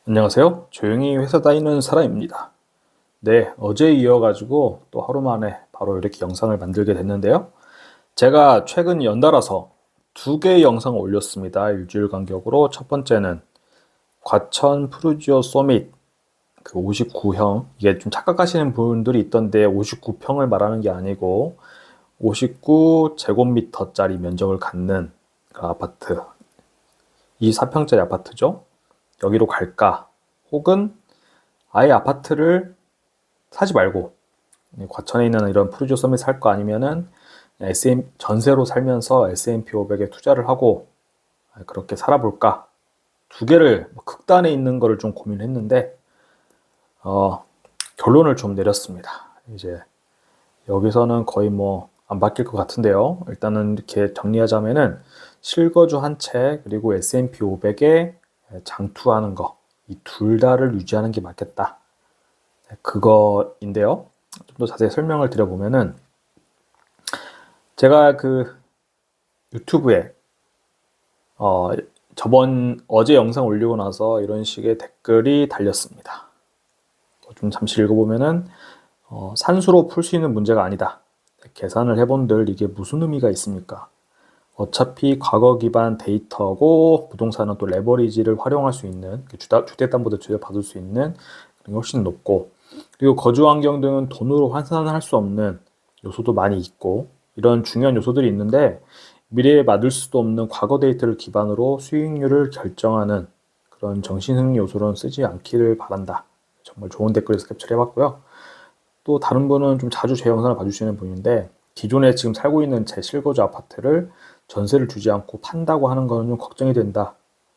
안녕하세요. 조용히 회사 다니는 사람입니다. 네, 어제 이어가지고 또 하루 만에 바로 이렇게 영상을 만들게 됐는데요. 제가 최근 연달아서 두 개의 영상을 올렸습니다. 일주일 간격으로. 첫 번째는 과천 푸르지오 소밋 그 59형. 이게 좀 착각하시는 분들이 있던데 59평을 말하는 게 아니고 59제곱미터짜리 면적을 갖는 그 아파트. 24평짜리 아파트죠. 여기로 갈까? 혹은 아예 아파트를 사지 말고 과천에 있는 이런 푸르지오 서밋 살 거 아니면은 전세로 살면서 S&P 500에 투자를 하고 그렇게 살아볼까? 두 개를 극단에 있는 거를 좀 고민했는데 결론을 좀 내렸습니다. 이제 여기서는 거의 뭐 안 바뀔 것 같은데요. 일단은 이렇게 정리하자면은 실거주 한 채 그리고 S&P 500에 장투하는 거 이 둘 다를 유지하는 게 맞겠다. 그거인데요. 좀 더 자세히 설명을 드려보면은 제가 그 유튜브에 어 어제 영상 올리고 나서 이런 식의 댓글이 달렸습니다. 좀 잠시 읽어보면은 산수로 풀 수 있는 문제가 아니다. 계산을 해본들 이게 무슨 의미가 있습니까? 어차피 과거 기반 데이터고 부동산은 또 레버리지를 활용할 수 있는 주택담보대출을 받을 수 있는 그런 게 훨씬 높고 그리고 거주 환경 등은 돈으로 환산할 수 없는 요소도 많이 있고 이런 중요한 요소들이 있는데 미래에 받을 수도 없는 과거 데이터를 기반으로 수익률을 결정하는 그런 정신승리 요소로는 쓰지 않기를 바란다. 정말 좋은 댓글에서 캡처를 해봤고요. 또 다른 분은 좀 자주 제 영상을 봐주시는 분인데 기존에 지금 살고 있는 제 실거주 아파트를 전세를 주지 않고 판다고 하는 거는 좀 걱정이 된다.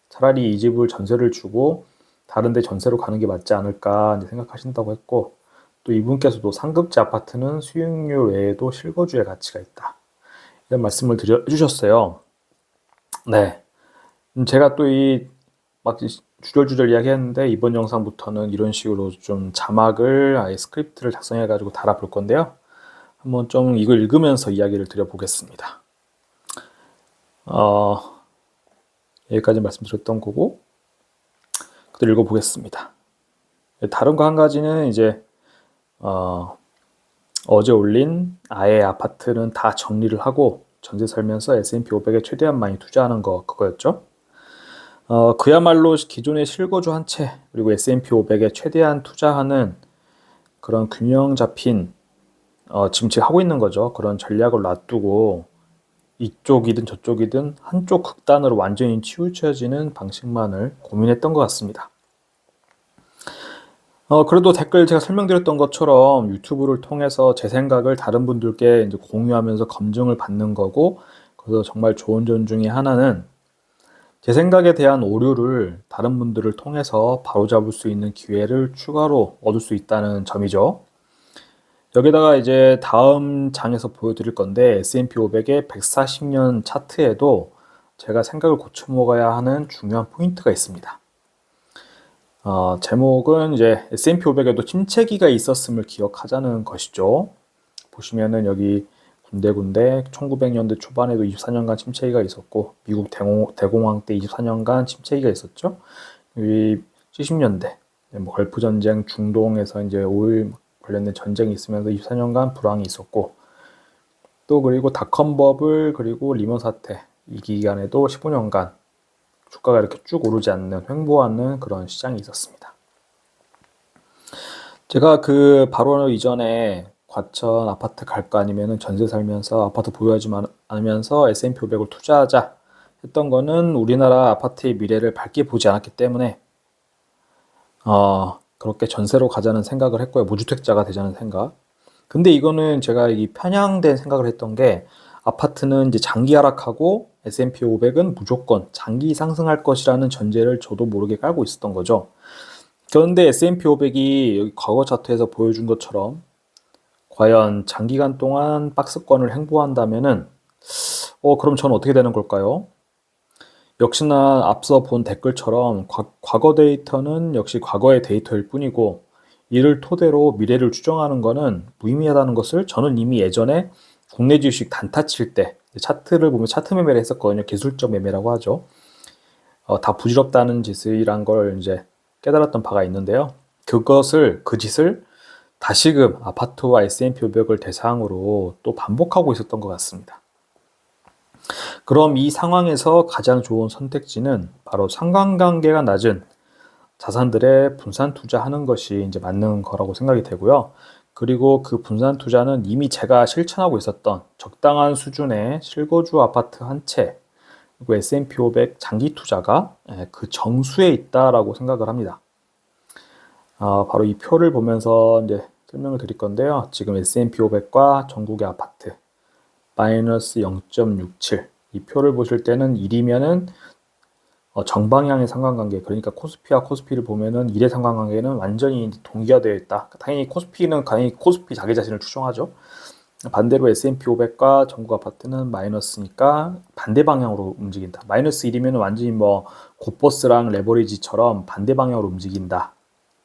차라리 이 집을 전세를 주고 다른 데 전세로 가는 게 맞지 않을까 생각하신다고 했고 또 이분께서도 상급지 아파트는 수익률 외에도 실거주의 가치가 있다. 이런 말씀을 해주셨어요. 네. 제가 또 막 주절주절 이야기했는데 이번 영상부터는 이런 식으로 좀 자막을 아예 스크립트를 작성해가지고 달아볼 건데요. 한번 좀 이걸 읽으면서 이야기를 드려보겠습니다. 여기까지 말씀드렸던 거고 그대로 읽어보겠습니다. 다른 거 한 가지는 이제 어제 올린 아예 아파트는 다 정리를 하고 전세 살면서 S&P 500에 최대한 많이 투자하는 거 그거였죠. 그야말로 기존의 실거주 한 채 그리고 S&P 500에 최대한 투자하는 그런 균형 잡힌 지금 제가 하고 있는 거죠. 그런 전략을 놔두고 이쪽이든 저쪽이든 한쪽 극단으로 완전히 치우쳐지는 방식만을 고민했던 것 같습니다. 그래도 댓글 제가 설명드렸던 것처럼 유튜브를 통해서 제 생각을 다른 분들께 이제 공유하면서 검증을 받는 거고, 그래서 정말 좋은 점 중에 하나는 제 생각에 대한 오류를 다른 분들을 통해서 바로잡을 수 있는 기회를 추가로 얻을 수 있다는 점이죠. 여기다가 이제 다음 장에서 보여드릴 건데 S&P 500의 140년 차트에도 제가 생각을 고쳐 먹어야 하는 중요한 포인트가 있습니다. 제목은 이제 S&P 500에도 침체기가 있었음을 기억하자는 것이죠. 보시면은 여기 군데군데 1900년대 초반에도 24년간 침체기가 있었고 미국 대공황 때 24년간 침체기가 있었죠. 이 70년대 뭐 걸프 전쟁, 중동에서 이제 오일 관련된 전쟁이 있으면서 24년간 불황이 있었고 또 그리고 닷컴 버블 그리고 리먼 사태 이 기간에도 15년간 주가가 이렇게 쭉 오르지 않는 횡보하는 그런 시장이 있었습니다. 제가 그 바로 이전에 과천 아파트 갈까 아니면 전세 살면서 아파트 보유하지 않으면서 S&P 500을 투자하자 했던 거는 우리나라 아파트의 미래를 밝게 보지 않았기 때문에 그렇게 전세로 가자는 생각을 했고요. 무주택자가 되자는 생각. 근데 이거는 제가 이 편향된 생각을 했던 게 아파트는 이제 장기 하락하고 S&P 500은 무조건 장기 상승할 것이라는 전제를 저도 모르게 깔고 있었던 거죠. 그런데 S&P 500이 여기 과거 차트에서 보여준 것처럼 과연 장기간 동안 박스권을 행보한다면은 그럼 저는 어떻게 되는 걸까요? 역시나 앞서 본 댓글처럼 과거 데이터는 역시 과거의 데이터일 뿐이고 이를 토대로 미래를 추정하는 것은 무의미하다는 것을 저는 이미 예전에 국내 주식 단타 칠 때 차트를 보면 차트 매매를 했었거든요. 기술적 매매라고 하죠. 다 부질없다는 짓이란 걸 이제 깨달았던 바가 있는데요. 그 짓을 다시금 아파트와 S&P 500을 대상으로 또 반복하고 있었던 것 같습니다. 그럼 이 상황에서 가장 좋은 선택지는 바로 상관관계가 낮은 자산들에 분산 투자하는 것이 이제 맞는 거라고 생각이 되고요. 그리고 그 분산 투자는 이미 제가 실천하고 있었던 적당한 수준의 실거주 아파트 한 채, 그리고 S&P 500 장기 투자가 그 정수에 있다라고 생각을 합니다. 바로 이 표를 보면서 이제 설명을 드릴 건데요. 지금 S&P 500과 전국의 아파트 마이너스 0.67. 이 표를 보실 때는 1이면은 정방향의 상관관계, 그러니까 코스피와 코스피를 보면은 1의 상관관계는 완전히 동기화 되어 있다. 당연히 코스피는 코스피 자기 자신을 추종하죠. 반대로 S&P 500과 전국 아파트는 마이너스니까 반대 방향으로 움직인다. 마이너스 1이면 완전히 뭐 곧버스랑 레버리지처럼 반대 방향으로 움직인다.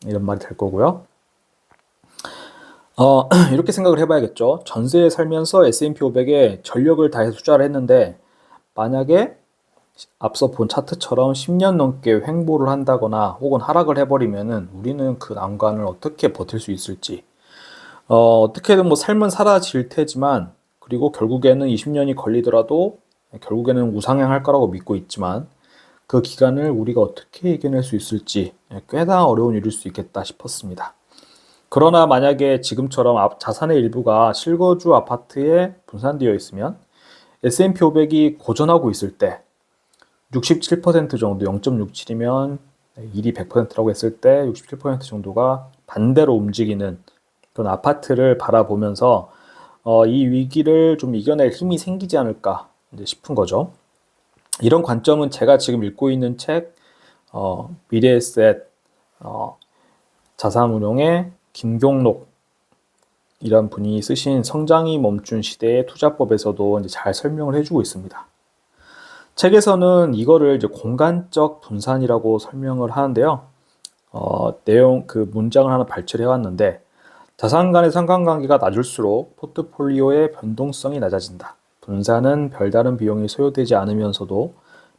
이런 말이 될 거고요. 이렇게 생각을 해봐야겠죠. 전세에 살면서 S&P 500에 전력을 다해서 투자를 했는데 만약에 앞서 본 차트처럼 10년 넘게 횡보를 한다거나 혹은 하락을 해버리면은 우리는 그 난관을 어떻게 버틸 수 있을지, 어떻게든 뭐 삶은 사라질 테지만, 그리고 결국에는 20년이 걸리더라도 결국에는 우상향할 거라고 믿고 있지만 그 기간을 우리가 어떻게 이겨낼 수 있을지 꽤나 어려운 일일 수 있겠다 싶었습니다. 그러나 만약에 지금처럼 자산의 일부가 실거주 아파트에 분산되어 있으면 S&P 500이 고전하고 있을 때 67% 정도, 0.67이면 1이 100%라고 했을 때 67% 정도가 반대로 움직이는 그런 아파트를 바라보면서 이 위기를 좀 이겨낼 힘이 생기지 않을까 싶은 거죠. 이런 관점은 제가 지금 읽고 있는 책 미래에셋 자산운용의 김경록 이란 분이 쓰신 성장이 멈춘 시대의 투자법에서도 이제 잘 설명을 해주고 있습니다. 책에서는 이거를 이제 공간적 분산이라고 설명을 하는데요. 그 문장을 하나 발췌를 해왔는데, 자산 간의 상관관계가 낮을수록 포트폴리오의 변동성이 낮아진다. 분산은 별다른 비용이 소요되지 않으면서도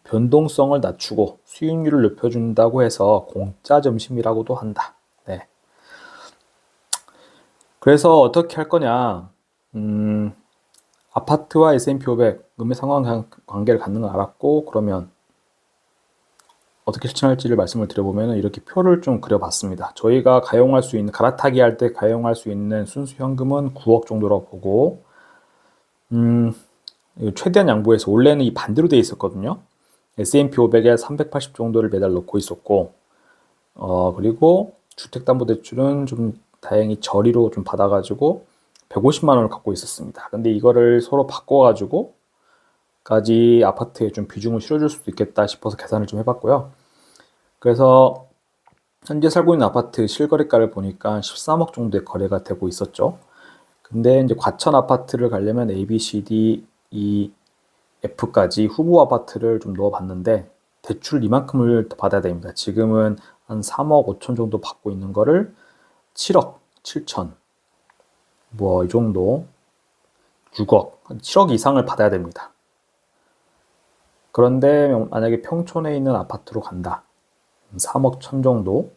변동성을 낮추고 수익률을 높여준다고 해서 공짜 점심이라고도 한다. 네. 그래서 어떻게 할 거냐? 아파트와 S&P 500 음의 상관관계를 갖는 걸 알았고, 그러면 어떻게 실천할지를 말씀을 드려보면 이렇게 표를 좀 그려봤습니다. 저희가 가용할 수 있는, 갈아타기 할 때 가용할 수 있는 순수 현금은 9억 정도라고 보고, 최대한 양보해서 원래는 이 반대로 돼 있었거든요. S&P 500에 380 정도를 매달 넣고 있었고, 그리고 주택담보대출은 좀 다행히 저리로 좀 받아가지고 150만 원을 갖고 있었습니다. 근데 이거를 서로 바꿔가지고 까지 아파트에 좀 비중을 실어줄 수도 있겠다 싶어서 계산을 좀 해봤고요. 그래서 현재 살고 있는 아파트 실거래가를 보니까 13억 정도의 거래가 되고 있었죠. 근데 이제 과천 아파트를 가려면 A, B, C, D, E, F까지 후보 아파트를 좀 넣어봤는데 대출 이만큼을 더 받아야 됩니다. 지금은 한 3억 5천 정도 받고 있는 거를 7억 7천 뭐 이 정도 6억 7억 이상을 받아야 됩니다. 그런데 만약에 평촌에 있는 아파트로 간다. 3억 천 정도.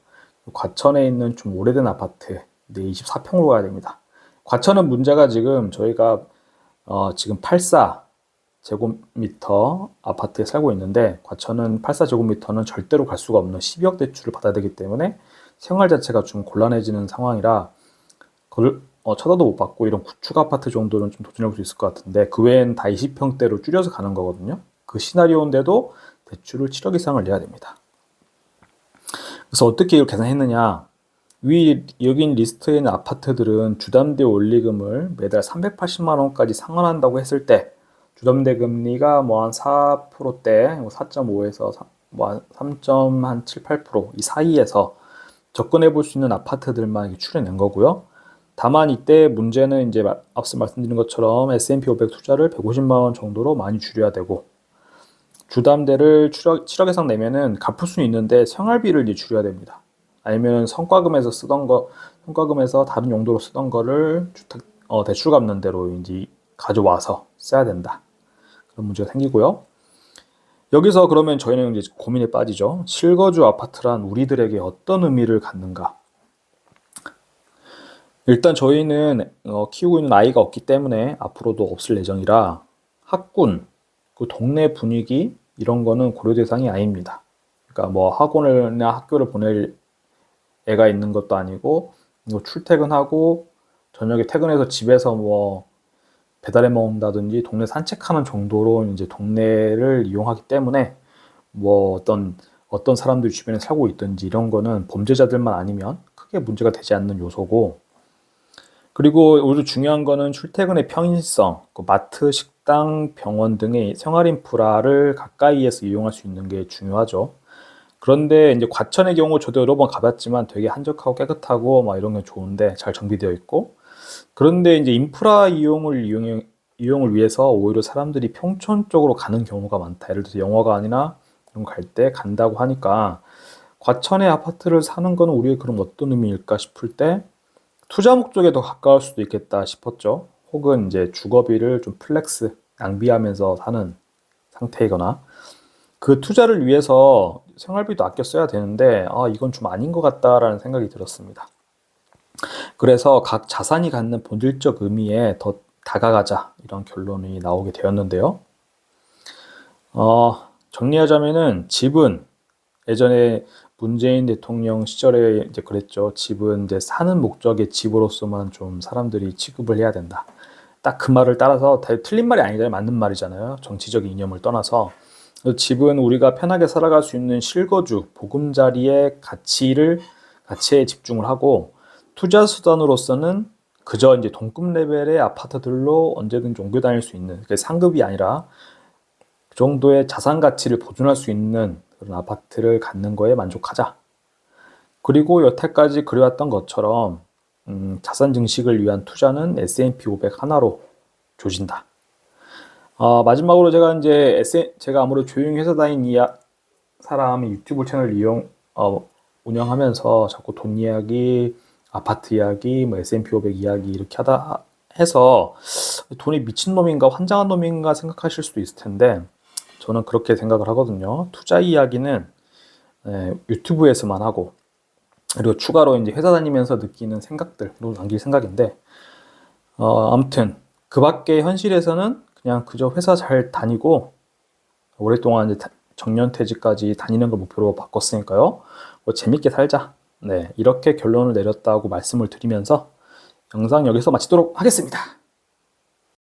과천에 있는 좀 오래된 아파트 24평으로 가야 됩니다. 과천은 문제가 지금 저희가 지금 84제곱미터 아파트에 살고 있는데, 과천은 84제곱미터는 절대로 갈 수가 없는 12억 대출을 받아야 되기 때문에 생활 자체가 좀 곤란해지는 상황이라 그걸 쳐다도 못 받고 이런 구축 아파트 정도는 좀 도전해 볼 수 있을 것 같은데, 그 외엔 다 20평대로 줄여서 가는 거거든요. 그 시나리오인데도 대출을 7억 이상을 내야 됩니다. 그래서 어떻게 이걸 계산했느냐? 여기 리스트에 있는 아파트들은 주담대 원리금을 매달 380만 원까지 상환한다고 했을 때 주담대 금리가 뭐 한 4%대, 4.5에서 뭐 3.78%이 사이에서 접근해 볼 수 있는 아파트들만 추려낸 거고요. 다만 이때 문제는 이제 앞서 말씀드린 것처럼 S&P 500 투자를 150만 원 정도로 많이 줄여야 되고, 주담대를 7억 이상 내면은 갚을 수는 있는데 생활비를 이제 줄여야 됩니다. 아니면 성과금에서 다른 용도로 쓰던 거를 대출 갚는 대로 이제 가져와서 써야 된다. 그런 문제가 생기고요. 여기서 그러면 저희는 이제 고민에 빠지죠. 실거주 아파트란 우리들에게 어떤 의미를 갖는가? 일단 저희는 키우고 있는 아이가 없기 때문에 앞으로도 없을 예정이라 학군, 그 동네 분위기 이런 거는 고려 대상이 아닙니다. 그러니까 뭐 학원이나 학교를 보낼 애가 있는 것도 아니고 뭐 출퇴근하고 저녁에 퇴근해서 집에서 뭐 배달해 먹는다든지 동네 산책하는 정도로 이제 동네를 이용하기 때문에 뭐 어떤 사람들이 주변에 살고 있든지 이런 거는 범죄자들만 아니면 크게 문제가 되지 않는 요소고, 그리고 오히려 중요한 거는 출퇴근의 편의성, 그 마트, 식당, 병원 등의 생활 인프라를 가까이에서 이용할 수 있는 게 중요하죠. 그런데 이제 과천의 경우 저도 여러 번 가봤지만 되게 한적하고 깨끗하고 막 이런 게 좋은데 잘 정비되어 있고, 그런데 이제 인프라 이용을 위해서 오히려 사람들이 평촌 쪽으로 가는 경우가 많다. 예를 들어서 영화관이나 이런 거 갈 때 간다고 하니까 과천의 아파트를 사는 건 우리의 그럼 어떤 의미일까 싶을 때 투자 목적에 더 가까울 수도 있겠다 싶었죠. 혹은 이제 주거비를 좀 플렉스, 낭비하면서 사는 상태이거나 그 투자를 위해서 생활비도 아껴 써야 되는데 이건 좀 아닌 것 같다라는 생각이 들었습니다. 그래서 각 자산이 갖는 본질적 의미에 더 다가가자 이런 결론이 나오게 되었는데요. 정리하자면은 집은 예전에 문재인 대통령 시절에 이제 그랬죠. 집은 이제 사는 목적의 집으로서만 좀 사람들이 취급을 해야 된다. 딱 그 말을 따라서 틀린 말이 아니잖아요. 맞는 말이잖아요. 정치적인 이념을 떠나서. 집은 우리가 편하게 살아갈 수 있는 실거주, 보금자리의 가치에 집중을 하고 투자 수단으로서는 그저 이제 동급 레벨의 아파트들로 언제든지 옮겨 다닐 수 있는, 상급이 아니라 그 정도의 자산 가치를 보존할 수 있는 그런 아파트를 갖는 거에 만족하자. 그리고 여태까지 그래왔던 것처럼 자산 증식을 위한 투자는 S&P 500 하나로 조진다. 마지막으로 제가 아무래도 조용히 회사 다닌 사람이 유튜브 채널 운영하면서 자꾸 돈 이야기, 아파트 이야기, 뭐 S&P 500 이야기 이렇게 하다 해서 돈이 미친놈인가 환장한 놈인가 생각하실 수도 있을 텐데 저는 그렇게 생각을 하거든요. 투자 이야기는 유튜브에서만 하고, 그리고 추가로 이제 회사 다니면서 느끼는 생각들로 남길 생각인데, 아무튼 그 밖에 현실에서는 그냥 그저 회사 잘 다니고 오랫동안 이제 정년퇴직까지 다니는 걸 목표로 바꿨으니까요. 뭐 재밌게 살자. 네, 이렇게 결론을 내렸다고 말씀을 드리면서 영상 여기서 마치도록 하겠습니다.